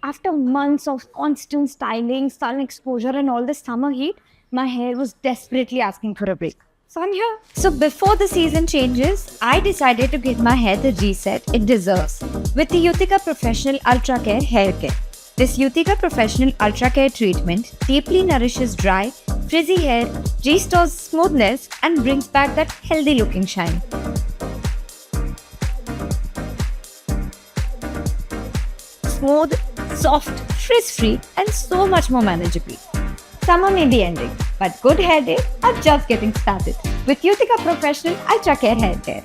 After months of constant styling, sun exposure, and all the summer heat, my hair was desperately asking for a break. So I'm here. So before the season changes, I decided to give my hair the reset it deserves with the Utica Professional Ultra Care Hair Care. This Utica Professional Ultra Care treatment deeply nourishes dry, frizzy hair, restores smoothness, and brings back that healthy looking shine. Smooth, soft, frizz-free, and so much more manageable. Summer may be ending, but good hair days are just getting started with Utica Professional Ultra Care Hair Care.